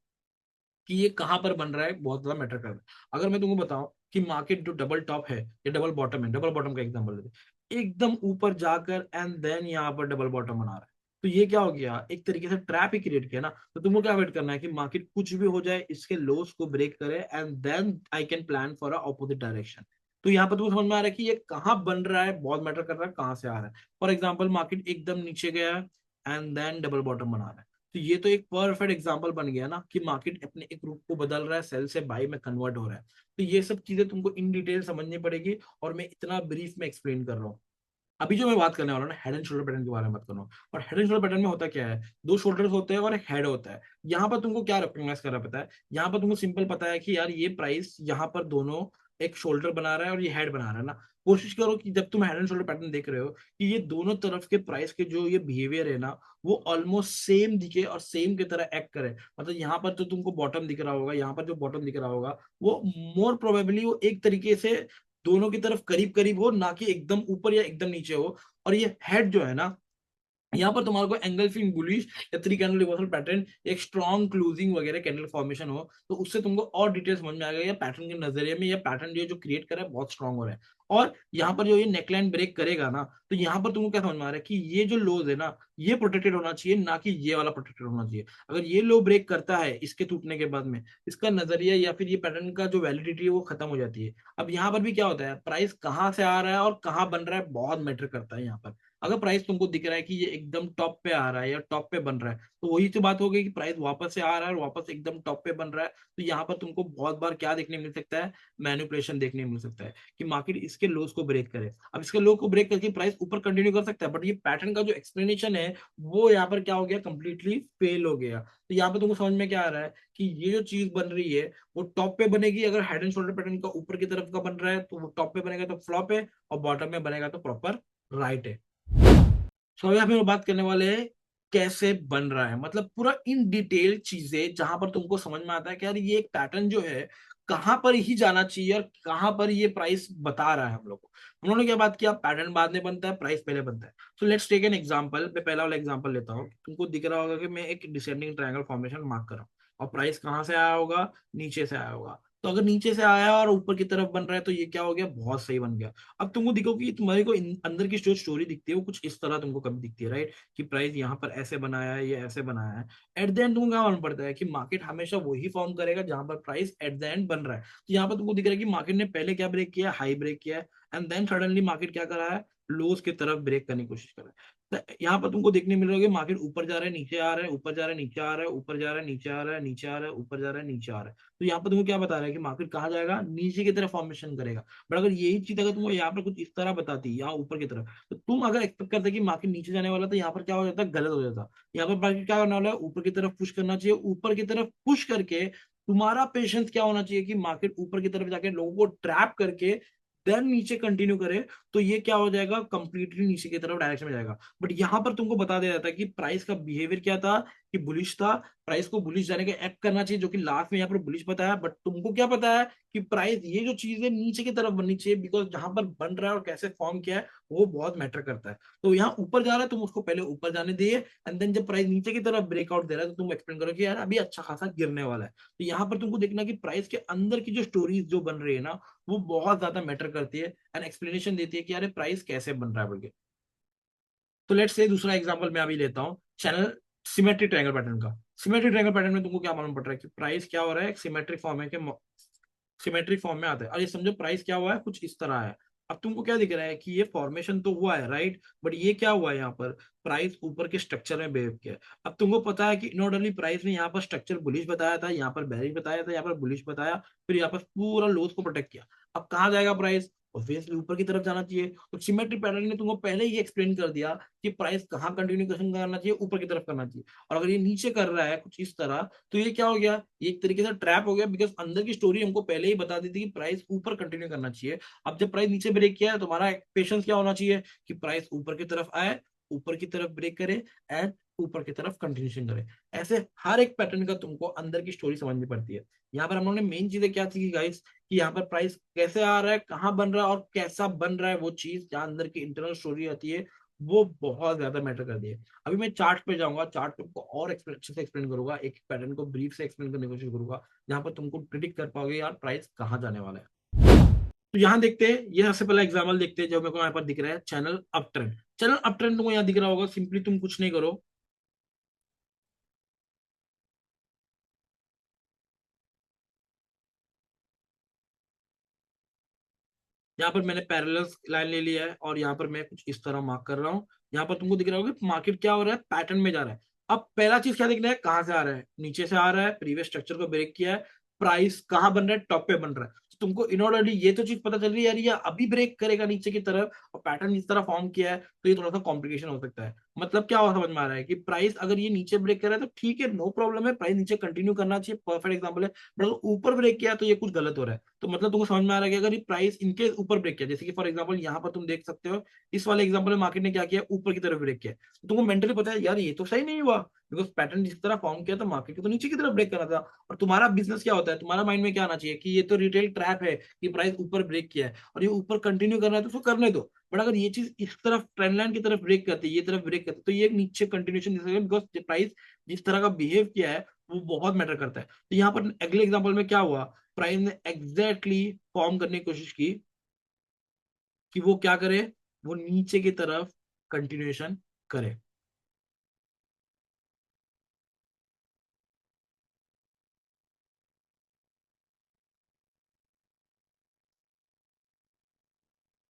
कि ये कहाँ पर बन रहा है, बहुत ज्यादा मैटर कर रहा है। अगर मैं तुमको बताऊं कि मार्केट जो डबल टॉप है या डबल बॉटम है, डबल बॉटम का एग्जांपल लेते हैं, एकदम ऊपर जाकर एंड देन यहाँ पर डबल बॉटम बना रहा है, तो ये क्या हो गया, एक तरीके से ट्रैप ही क्रिएट किया ना। तो तुमको क्या वेट करना है कि मार्केट कुछ भी हो जाए, इसके लोस को ब्रेक करे and then I can plan for a opposite direction. तो यहाँ पर तुमको समझ में आ रहा है कि ये कहाँ बन रहा है, बहुत मैटर कर रहा है कहाँ से आ रहा है। फॉर एग्जाम्पल मार्केट एकदम नीचे गया एंड देन डबल बॉटम बना रहा है, तो ये तो एक परफेक्ट एग्जांपल बन गया ना कि मार्केट अपने एक रूप को बदल रहा है, सेल से बाई में कन्वर्ट हो रहा है। तो ये सब चीजें तुमको इन डिटेल समझनी पड़ेगी, और मैं इतना ब्रीफ में एक्सप्लेन कर रहा हूँ। अभी जो मैं बात करने वाला हूँ ना, हेड एंड शोल्डर पैटर्न के बारे में बात कर रहा हूँ। और हेड एंड शोल्डर पैटर्न में होता क्या है, दो शोल्डर्स होते हैं और एक हेड होता है। यहाँ पर तुमको क्या रिकॉग्नाइज करना पता है, यहाँ पर तुमको सिंपल पता है कि यार ये प्राइस यहाँ पर दोनों एक शोल्डर बना रहा है और ये हेड बना रहा है ना। कोशिश करो कि जब तुम हेड एंड शोल्डर पैटर्न देख रहे हो कि ये दोनों तरफ के प्राइस के जो ये बिहेवियर है ना, वो ऑलमोस्ट सेम दिखे और सेम की तरह एक्ट करे। मतलब यहाँ पर जो तुमको बॉटम दिख रहा होगा, यहाँ पर जो बॉटम दिख रहा होगा, वो मोर प्रोबेबली वो एक तरीके से दोनों की तरफ करीब करीब हो, ना कि एकदम ऊपर या एकदम नीचे हो। और ये हेड जो है ना, यहाँ पर तुम्हारे को एंगल फिंग बुलिश या थ्री कैंडल रिवर्सल पैटर्न, एक स्ट्रॉन्ग क्लोजिंग वगैरह कैंडल फॉर्मेशन हो, तो उससे तुमको और डिटेल समझ में आ गया, पैटर्न के नजरिए में ये पैटर्न जो क्रिएट कर रहा है बहुत स्ट्रॉन्ग हो रहा है। और यहाँ पर जो ये नेकलाइन ब्रेक करेगा ना, तो यहाँ पर तुमको क्या समझ में आ रहा है कि ये जो लोज है ना, ये प्रोटेक्टेड होना चाहिए, ना कि ये वाला प्रोटेक्टेड होना चाहिए। अगर ये लो ब्रेक करता है इसके टूटने के बाद में, इसका नजरिया या फिर ये पैटर्न का जो वैलिडिटी है वो खत्म हो जाती है। अब यहाँ पर भी क्या होता है, प्राइस कहाँ से आ रहा है और कहाँ बन रहा है बहुत मैटर करता है यहाँ पर। अगर प्राइस तुमको दिख रहा है कि ये एकदम टॉप पे आ रहा है या टॉप पे बन रहा है, तो वही तो बात हो गई कि प्राइस वापस से आ रहा है और वापस एकदम टॉप पे बन रहा है। तो यहाँ पर तुमको बहुत बार क्या देखने मिल सकता है, मैनिपुलेशन देखने मिल सकता है कि मार्केट इसके लोस को ब्रेक करे। अब इसके लो को ब्रेक करके प्राइस ऊपर कंटिन्यू कर सकता है, बट ये पैटर्न का जो एक्सप्लेनेशन है वो यहाँ पर क्या हो गया, कंप्लीटली फेल हो गया। तो यहाँ पर तुमको समझ में क्या आ रहा है कि ये जो चीज बन रही है वो टॉप पे बनेगी, अगर हेड एंड शोल्डर पैटर्न का ऊपर की तरफ का बन रहा है तो वो टॉप पे बनेगा तो फ्लॉप है, और बॉटम में बनेगा तो प्रॉपर राइट है। सो अभी हम लोग बात करने वाले हैं कैसे बन रहा है, मतलब पूरा इन डिटेल चीजें, जहां पर तुमको समझ में आता है कि यार ये एक पैटर्न जो है कहां पर ही जाना चाहिए और कहां पर ये प्राइस बता रहा है हम लोग को। हम लोगों ने क्या बात किया, पैटर्न बाद में बनता है, प्राइस पहले बनता है। So let's take an example. मैं पहला वाला एग्जांपल लेता हूँ, तुमको दिख रहा होगा कि मैं एक डिसेंडिंग ट्रायंगल फॉर्मेशन मार्क कर रहा हूँ, और प्राइस कहाँ से आया होगा, नीचे से आया होगा। तो अगर नीचे से आया और ऊपर की तरफ बन रहा है तो ये क्या हो गया, बहुत सही बन गया। अब तुमको दिखो कि तुम्हारे को अंदर की जो स्टोरी दिखती है वो कुछ इस तरह तुमको कभी दिखती है, राइट, कि प्राइस यहाँ पर ऐसे बनाया है, ये ऐसे बनाया है। एट द एंड तुमको क्या मालूम पड़ता है कि मार्केट हमेशा वही फॉर्म करेगा जहां पर प्राइस एट द एंड बन रहा है। तो यहाँ पर तुमको दिख रहा है कि मार्केट ने पहले क्या ब्रेक किया, हाई ब्रेक किया है, एंड देन सडनली मार्केट क्या कर रहा है, लोज की तरफ ब्रेक करने की कोशिश कर रहा है। तो यहाँ पर तुमको देखने मिल रहा है कि मार्केट ऊपर जा रहा है, नीचे आ रहा है, ऊपर जा रहा है, नीचे आ रहा है, ऊपर जा रहा है, नीचे आ रहा है, नीचे आ रहा है, ऊपर जा रहा है, नीचे आ रहा है। तो यहाँ पर तुमको क्या बता रहा है कि मार्केट कहाँ जाएगा, नीचे की तरफ फॉर्मेशन करेगा। बट अगर यही चीज अगर तुमको यहाँ पर कुछ इस तरह बताती, यहाँ ऊपर की तरफ, तो तुम अगर एक्सपेक्ट करते कि मार्केट नीचे जाने वाला, तो यहाँ पर क्या हो जाता, गलत हो जाता। यहाँ पर मार्केट क्या करने वाला है, ऊपर की तरफ पुश करना चाहिए, ऊपर की तरफ पुश करके तुम्हारा पेशेंस क्या होना चाहिए कि मार्केट ऊपर की तरफ जाके लोगों को ट्रैप करके देन नीचे कंटिन्यू करे, तो ये क्या हो जाएगा, कंप्लीटली नीचे की तरफ डायरेक्शन में जाएगा। बट यहां पर तुमको बता दिया जाता है कि प्राइस का बिहेवियर क्या था, कि बुलिश था। प्राइस को बुलिश जाने का एक्ट करना चाहिए, जो कि लास्ट में यहाँ पर बुलिश बताया। बट तुमको क्या पता है कि प्राइस ये जो चीज है नीचे की तरफ बननी चाहिए, बिकॉज जहां पर बन रहा है और कैसे फॉर्म किया है वो बहुत मैटर करता है। तो यहाँ ऊपर जा रहा है, तुम उसको पहले ऊपर जाने दिए, एंड देन जब प्राइस नीचे की तरफ ब्रेकआउट दे रहा है तो तुम एक्सप्लेन करो कि यार अभी अच्छा खासा गिरने वाला है। तो यहाँ पर तुमको देखना कि प्राइस के अंदर की जो स्टोरीज जो बन रही है ना, वो बहुत ज्यादा मैटर करती है एंड एक्सप्लेनेशन देती है कि यार प्राइस कैसे बन रहा है बोल के। तो लेट्स से दूसरा एग्जांपल मैं अभी लेता हूँ, चैनल सिमेट्रिक ट्रायंगल पैटर्न का। सिमेट्रिक ट्रायंगल पैटर्न में तुमको क्या मालूम पड़ रहा है कि प्राइस क्या हो रहा है, एक सिमेट्रिक फॉर्म है, कि सिमेट्रिक फॉर्म में आता है। और ये समझो प्राइस क्या हुआ है, कुछ इस तरह है। अब तुमको क्या दिख रहा है कि ये फॉर्मेशन तो हुआ है, राइट, बट ये क्या हुआ है, यहाँ पर प्राइस ऊपर के स्ट्रक्चर में बिहेव किया है। अब तुमको पता है कि नॉट ओनली प्राइस ने यहाँ पर स्ट्रक्चर बुलिश बताया था, यहाँ पर बेरिश बताया था, यहाँ पर बुलिश बताया, फिर यहाँ पर पूरा लोस को प्रोटेक्ट किया। अब कहाँ जाएगा प्राइस, ऑब्वियसली ऊपर की तरफ जाना चाहिए। तो सिमेट्रिक पैटर्न ने तुमको पहले ही एक्सप्लेन कर दिया कि प्राइस कहाँ कंटिन्यूएशन करना चाहिए, ऊपर की तरफ करना चाहिए। और अगर ये नीचे कर रहा है कुछ इस तरह, तो ये क्या हो गया, ये एक तरीके से ट्रैप हो गया, बिकॉज अंदर की स्टोरी हमको पहले ही बता दी थी कि प्राइस ऊपर कंटिन्यू करना चाहिए। अब जब प्राइस नीचे ब्रेक किया है, तो हमारा पेशेंस क्या होना चाहिए कि प्राइस ऊपर की तरफ आए, ऊपर की तरफ ब्रेक करे, एंड ऊपर की तरफ कंटिन्यूशन करे। ऐसे हर एक पैटर्न का तुमको अंदर की स्टोरी समझनी पड़ती है। यहाँ पर हम लोगों ने मेन चीजें क्या सीखी गाइस, कि यहाँ पर प्राइस कैसे आ रहा है, कहाँ बन रहा है और कैसा बन रहा है, वो चीज जहाँ अंदर की इंटरनल स्टोरी आती है वो बहुत ज्यादा मैटर करती है। अभी मैं चार्ट पे जाऊंगा, चार्ट पे को और अच्छे से एक्सप्लेन करूंगा, एक पैटर्न को ब्रीफ से एक्सप्लेन करने की कोशिश करूंगा, जहाँ पर तुमको प्रिडिक्ट कर पाओगे यार प्राइस कहाँ जाने वाला है। तो यहाँ देखते हैं, ये सबसे पहला एग्जाम्पल देखते हैं जो मेरे को यहाँ पर दिख रहा है, channel up trend. Channel up trend तुमको यहाँ दिख रहा होगा, सिंपली तुम कुछ नहीं करो, यहाँ पर मैंने पैरेलल लाइन ले लिया है और यहाँ पर मैं कुछ इस तरह मार्क कर रहा हूँ। यहाँ पर तुमको दिख रहा होगा मार्केट क्या हो रहा है, पैटर्न में जा रहा है। अब पहला चीज क्या दिख रहा है, कहाँ से आ रहा है, नीचे से आ रहा है, प्रीवियस स्ट्रक्चर को ब्रेक किया है, प्राइस कहाँ बन रहा है, टॉप पे बन रहा है। तो तुमको इनऑर्डरली ये तो चीज पता चल रही है यार, ये अभी ब्रेक करेगा नीचे की तरफ और पैटर्न इस तरह फॉर्म किया है, तो ये थोड़ा सा कॉम्प्लिकेशन हो सकता है। मतलब क्या हो समझ में आ रहा है कि प्राइस अगर ये नीचे ब्रेक कर रहा है तो ठीक है, नो प्रॉब्लम है, प्राइस नीचे कंटिन्यू करना चाहिए, परफेक्ट एग्जाम्पल है। बट अगर ऊपर ब्रेक किया तो ये कुछ गलत हो रहा है। तो मतलब तुमको समझ में आ रहा है कि अगर ये प्राइस इनके ऊपर ब्रेक किया, जैसे कि फॉर एग्जांपल यहाँ पर तुम देख सकते हो, इस वाले एग्जांपल में मार्केट ने क्या किया, ऊपर की तरफ ब्रेक किया, तो तुमको मेंटली पता है यार ये तो सही नहीं हुआ, बिकॉज पैटर्न जिस तरह फॉर्म किया था मार्केट को तो नीचे की तरफ ब्रेक करना था। और तुम्हारा बिजनेस क्या होता है, तुम्हारा माइंड में क्या आना चाहिए कि ये तो रिटेल ट्रैप है कि प्राइस ऊपर ब्रेक किया है और ये ऊपर कंटिन्यू करना है तो उसको करने दो। बट अगर ये चीज इस तरफ ट्रेंड लाइन की तरफ ब्रेक करती है, ये तरफ ब्रेक करती है, तो ये नीचे कंटिन्यूशन, बिकॉज प्राइस जिस तरह का बिहेव किया है वो बहुत मैटर करता है। तो यहाँ पर अगले एग्जांपल में क्या हुआ, प्राइस ने एग्जैक्टली फॉर्म करने की कोशिश की कि वो क्या करे, वो नीचे की तरफ कंटिन्यूएशन करे।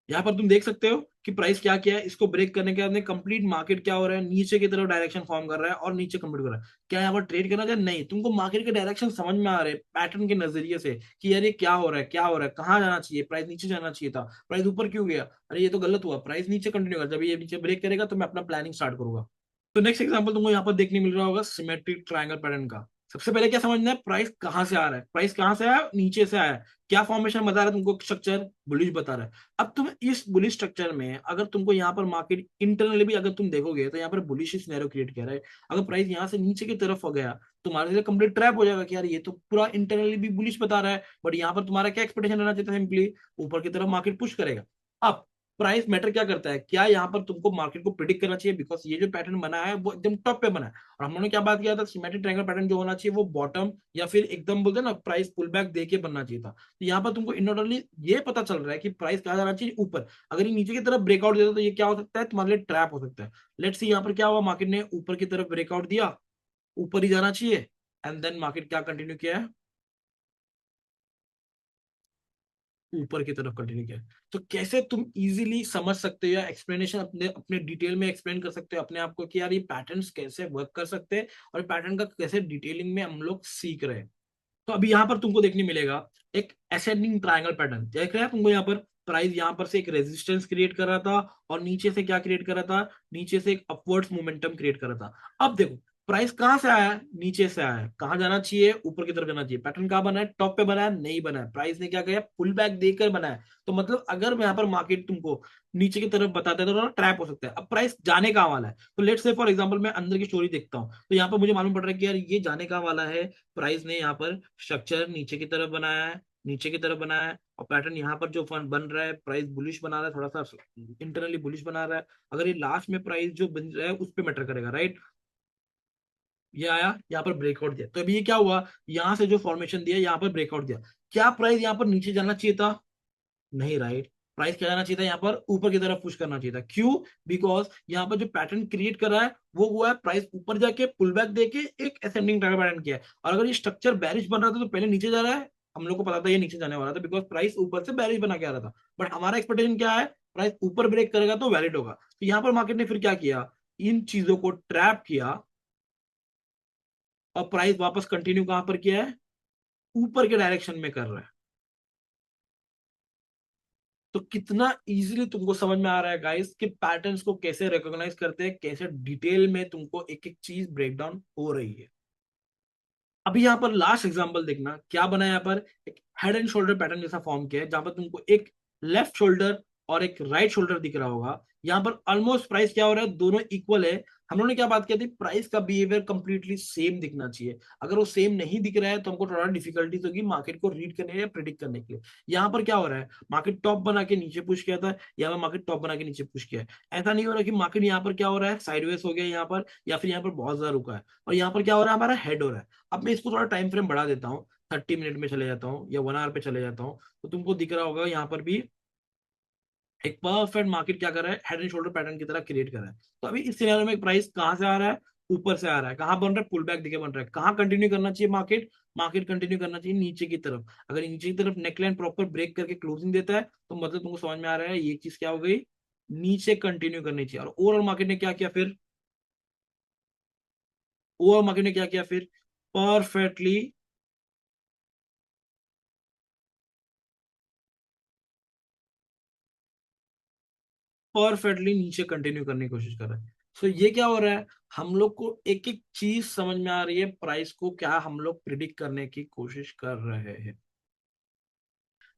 यहाँ पर तुम देख सकते हो कि प्राइस क्या किया है, इसको ब्रेक करने के बाद कंप्लीट मार्केट क्या हो रहा है, नीचे की तरफ डायरेक्शन फॉर्म कर रहा है और नीचे कंप्लीट कर रहा है। क्या यहाँ पर ट्रेड करना चाहिए, नहीं, तुमको मार्केट के डायरेक्शन समझ में आ रहे हैं पैटर्न के नजरिए से कि यार ये क्या हो रहा है, क्या हो रहा है, कहाँ जाना चाहिए, प्राइस नीचे जाना चाहिए था, प्राइस ऊपर क्यों गया, अरे ये तो गलत हुआ, प्राइस नीचे कंटिन्यू कर, जब ये नीचे ब्रेक करेगा तो मैं अपना प्लानिंग स्टार्ट करूंगा। तो नेक्स्ट एग्जांपल तुमको यहाँ पर देखने मिल रहा होगा सिमेट्रिक ट्रायंगल पैटर्न का। सबसे पहले क्या समझना है, प्राइस कहाँ से आ रहा है, प्राइस कहाँ से आया, नीचे से आया, क्या फॉर्मेशन बता रहा है तुमको, स्ट्रक्चर बुलिश बता रहा है। अब तुम इस बुलिश स्ट्रक्चर में अगर तुमको यहाँ पर मार्केट इंटरनली भी अगर तुम देखोगे तो यहाँ पर बुलिश सिनेरियो क्रिएट किया है। अगर प्राइस यहाँ से नीचे की तरफ हो गया तुम्हारे लिए कंप्लीट ट्रैप हो जाएगा कि यार ये तो पूरा इंटरनली भी बुलिश बता रहा है, बट यहाँ पर तुम्हारा क्या एक्सपेक्टेशन रहना चाहिए, सिंपली ऊपर की तरफ मार्केट पुश करेगा। अब प्राइस मैटर क्या करता है, क्या यहाँ पर तुमको मार्केट को प्रिडिक्ट करना चाहिए, बिकॉज ये जो पैटर्न बना है वो एकदम टॉप पे बना है। और हम लोगों ने क्या बात किया था, सिमेट्रिक ट्रायंगल पैटर्न जो होना चाहिए वो बॉटम या फिर एकदम बोलते हैं ना प्राइस पुल बैक देके बनना चाहिए था। तो यहाँ पर तुमको इनऑर्डरली ये पता चल रहा है कि प्राइस कहाँ जाना चाहिए, ऊपर। अगर ये नीचे की तरफ ब्रेकआउट देता तो ये क्या हो सकता है, तुम्हारे लिए ट्रैप हो सकता है। लेट्स सी यहाँ पर क्या हुआ, मार्केट ने ऊपर की तरफ ब्रेकआउट दिया, ऊपर ही जाना चाहिए, एंड देन मार्केट क्या कंटिन्यू किया है, ऊपर की तरफ कंटिन्यू किया है। तो कैसे तुम इजीली समझ सकते हो या एक्सप्लेनेशन अपने अपने डिटेल में एक्सप्लेन कर सकते हो अपने आप को कि यार ये पैटर्न्स कैसे वर्क कर सकते हैं और पैटर्न का कैसे डिटेलिंग में हम लोग सीख रहे हैं। तो अभी यहाँ पर तुमको देखने मिलेगा एक असेंडिंग ट्रायंगल पैटर्न देख रहे हैं तुमको, यहाँ पर प्राइस यहाँ पर से एक रेजिस्टेंस क्रिएट कर रहा था और नीचे से क्या क्रिएट कर रहा था, नीचे से एक अपवर्ड्स मोमेंटम क्रिएट कर रहा था। अब देखो प्राइस कहाँ से आया है, नीचे से आया है, कहाँ जाना चाहिए, ऊपर की तरफ जाना चाहिए। पैटर्न कहाँ बना है, टॉप पे बना है, नहीं बना है, प्राइस ने क्या किया, पुल बैक देकर बना है। तो मतलब अगर यहाँ पर मार्केट तुमको नीचे की तरफ बताता है तो ट्रैप हो सकता है। अब प्राइस जाने कहाँ वाला है, तो लेट्स से फॉर एग्जांपल मैं अंदर की स्टोरी देखता हूँ, तो यहाँ पर मुझे मालूम पड़ रहा है कि यार ये जाने कहाँ वाला है, प्राइस ने यहाँ पर स्ट्रक्चर नीचे की तरफ बनाया है, नीचे की तरफ बनाया है, और पैटर्न यहाँ पर जो फंड बन रहा है, प्राइस बुलिश बना रहा है, थोड़ा सा इंटरनली बुलिश बना रहा है। अगर ये लास्ट में प्राइस जो बन रहा है उस पर मैटर करेगा, राइट। ये आया यहाँ पर ब्रेकआउट दिया, तो अभी ये क्या हुआ, यहाँ से जो फॉर्मेशन दिया यहाँ पर ब्रेकआउट दिया, क्या प्राइस यहाँ पर नीचे जाना चाहिए था, नहीं, राइट। प्राइस क्या जाना चाहिए था, यहाँ पर ऊपर की तरफ पुश करना चाहिए था, क्यों, बिकॉज यहाँ पर जो पैटर्न क्रिएट कर रहा है वो हुआ है प्राइस ऊपर जाके पुल बैक देके एक असेंडिंग पैटर्न किया है। और अगर ये स्ट्रक्चर बैरिश बन रहा था तो पहले नीचे जा रहा है, हम लोग को पता था ये नीचे जाने वाला था बिकॉज प्राइस ऊपर से बैरिश बना के आ रहा था। बट हमारा एक्सपेक्टेशन क्या है, प्राइस ऊपर ब्रेक करेगा तो वैलिड होगा। तो यहाँ पर मार्केट ने फिर क्या किया, इन चीजों को ट्रैप किया और प्राइस वापस कंटिन्यू कहां पर किया है, ऊपर के डायरेक्शन में कर रहा है। तो कितना इजीली तुमको समझ में आ रहा है गाइस कि पैटर्न्स को कैसे रिकॉग्नाइज करते हैं, कैसे डिटेल में तुमको एक एक चीज ब्रेक डाउन हो रही है। अभी यहाँ पर लास्ट एग्जांपल देखना क्या बना है, यहाँ पर एक हेड एंड शोल्डर पैटर्न जैसा फॉर्म किया है जहां पर तुमको एक लेफ्ट शोल्डर और एक राइट शोल्डर दिख रहा होगा। यहाँ पर ऑलमोस्ट प्राइस क्या हो रहा है, दोनों इक्वल है, हम लोगों ने क्या बात की थी, प्राइस का बिहेवियर कंप्लीटली सेम दिखना चाहिए। अगर वो सेम नहीं दिख रहा है तो हमको थोड़ा डिफिकल्टीज होगी मार्केट को रीड करने या प्रिडिक्ट करने के लिए। यहाँ पर क्या हो रहा है, मार्केट टॉप बना के नीचे पुश किया था, यहाँ पर मार्केट टॉप बना के नीचे पुश किया है। ऐसा नहीं हो रहा कि मार्केट यहाँ पर क्या हो रहा है, साइडवेज हो गया यहाँ पर, या फिर यहाँ पर बहुत ज्यादा रुका है, और यहाँ पर क्या हो रहा है, हमारा हेड हो रहा है। अब मैं इसको थोड़ा टाइम फ्रेम बढ़ा देता हूँ, 30 मिनट में चले जाता हूँ या 1 आवर पे चले जाता हूँ, तो तुमको दिख रहा होगा यहाँ पर भी एक परफेक्ट मार्केट क्या कर रहा है, हेड एंड शोल्डर पैटर्न की तरह क्रिएट कर रहा है। तो अभी इस सिनेरियो में प्राइस कहां से आ रहा है, ऊपर से आ रहा है, कहां बन रहा है, पुल बैक दिखे बन रहा है। कहां कंटिन्यू करना चाहिए मार्केट, मार्केट कंटिन्यू करना चाहिए नीचे की तरफ। अगर नीचे की तरफ नेकलाइन प्रॉपर ब्रेक करके क्लोजिंग देता है तो मतलब तुमको समझ में आ रहा है ये चीज क्या हो गई, नीचे कंटिन्यू करनी चाहिए। और ओवरऑल मार्केट ने क्या किया फिर, ओवरऑल मार्केट ने क्या किया फिर, परफेक्टली परफेक्टली नीचे कंटिन्यू करने की कोशिश कर रहा है। सो ये क्या हो रहा है, हम लोग को एक एक चीज समझ में आ रही है, प्राइस को क्या हम लोग प्रिडिक्ट करने की कोशिश कर रहे हैं।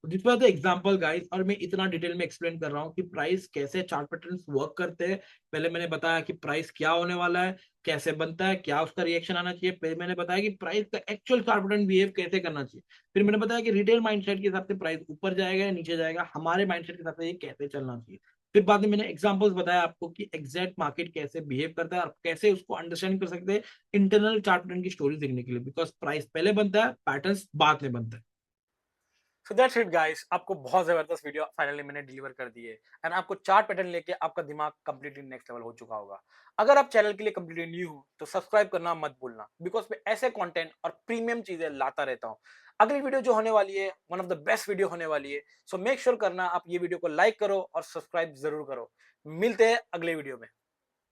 This was the example guys, और मैं इतना डिटेल में एक्सप्लेन कर रहा हूँ कि प्राइस कैसे चार्ट पैटर्न्स वर्क करते हैं। पहले मैंने बताया कि प्राइस क्या होने वाला है, कैसे बनता है, क्या उसका रिएक्शन आना चाहिए। फिर मैंने बताया कि प्राइस का एक्चुअल चार्ट पैटर्न बिहेव कैसे करना चाहिए। फिर मैंने बताया कि रिटेल माइंडसेट के हिसाब से प्राइस ऊपर जाएगा या नीचे जाएगा, हमारे माइंडसेट के हिसाब से ये कैसे चलना चाहिए। फिर बाद में मैंने एग्जांपल्स बताया आपको कि एग्जैक्ट मार्केट कैसे बिहेव करता है और कैसे उसको अंडरस्टैंड कर सकते हैं इंटरनल चार्ट पैटर्न की स्टोरी देखने के लिए, बिकॉज प्राइस पहले बनता है, पैटर्न्स बाद में बनता है। सो दैट्स इट गाइस, आपको बहुत जबरदस्त वीडियो फाइनली मैंने डिलीवर कर दी है एंड आपको चार्ट पैटर्न लेके आपका दिमाग कंप्लीटली नेक्स्ट लेवल हो चुका होगा। अगर आप चैनल के लिए कंप्लीटली न्यू हो तो सब्सक्राइब करना मत भूलना, बिकॉज मैं ऐसे कंटेंट और प्रीमियम चीजें लाता रहता हूँ। अगली वीडियो जो होने वाली है one of the best video होने वाली है, सो मेक श्योर करना आप ये वीडियो को लाइक करो और सब्सक्राइब जरूर करो। मिलते हैं अगले वीडियो में।